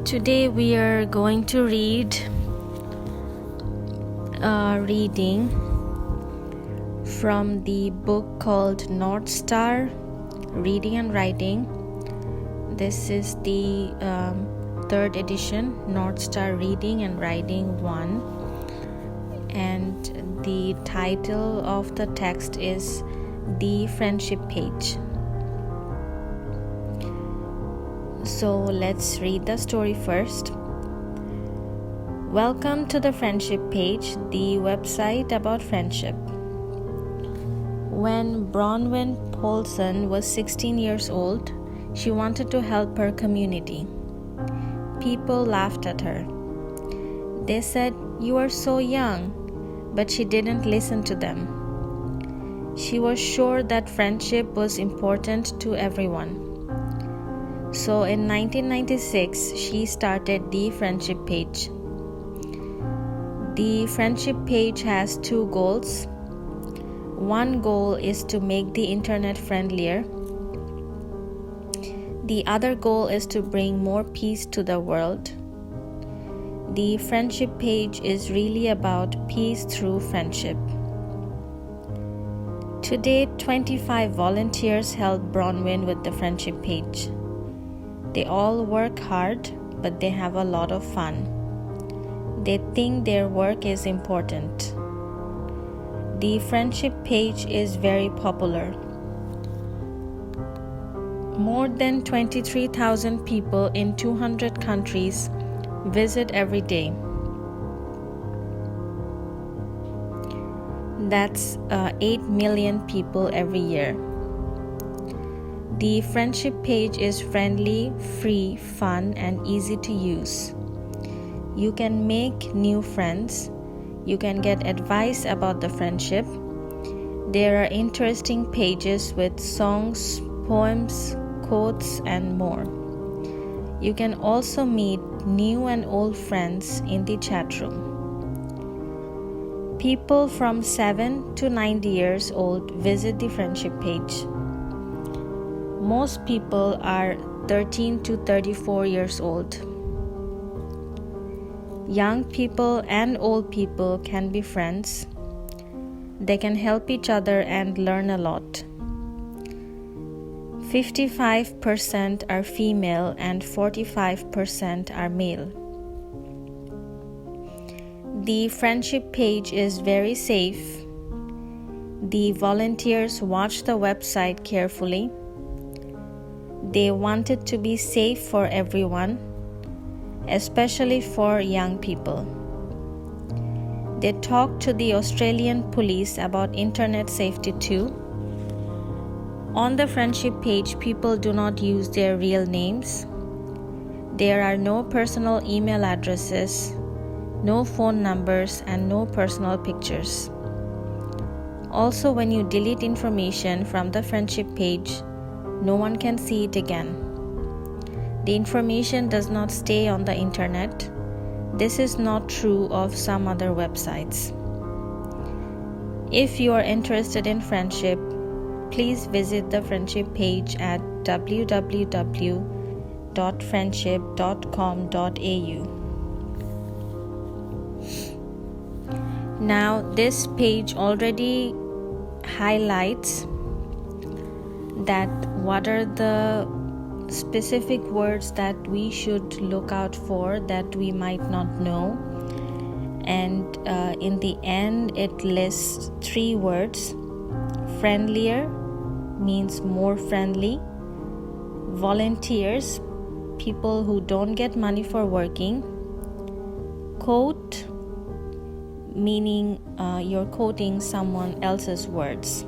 Today we are going to read a reading from the book called North Star Reading and Writing. This is the third edition, North Star Reading and Writing 1, and the title of the text is The Friendship Page. So let's read the story first. Welcome to the Friendship Page, the website about friendship. When Bronwyn Paulson was 16 years old, she wanted to help her community. People laughed at her. They said, "You are so young," but she didn't listen to them. She was sure that friendship was important to everyone. So in 1996, she started the Friendship Page. The Friendship Page has two goals. One goal is to make the internet friendlier. The other goal is to bring more peace to the world. The Friendship Page is really about peace through friendship. Today, 25 volunteers help Bronwyn with the Friendship Page. They all work hard, but they have a lot of fun. They think their work is important. The Friendship Page is very popular. More than 23,000 people in 200 countries visit every day. That's 8 million people every year. The Friendship Page is friendly, free, fun, and easy to use. You can make new friends. You can get advice about the friendship. There are interesting pages with songs, poems, quotes, and more. You can also meet new and old friends in the chat room. People from 7 to 90 years old visit the Friendship Page. Most people are 13 to 34 years old. Young people and old people can be friends. They can help each other and learn a lot. 55% are female and 45% are male. The Friendship Page is very safe. The volunteers watch the website carefully. They want it to be safe for everyone, especially for young people. They talk to the Australian police about internet safety too. On the Friendship Page, people do not use their real names. There are no personal email addresses, no phone numbers, and no personal pictures. Also, when you delete information from the Friendship Page, no one can see it again. The information does not stay on the internet. This is not true of some other websites. If you are interested in friendship, please visit the Friendship Page at www.friendship.com.au. Now, this page already highlights that what are the specific words that we should look out for that we might not know, and in the end it lists 3 words. Friendlier means more friendly. Volunteers, people who don't get money for working. Quote, meaning you're quoting someone else's words.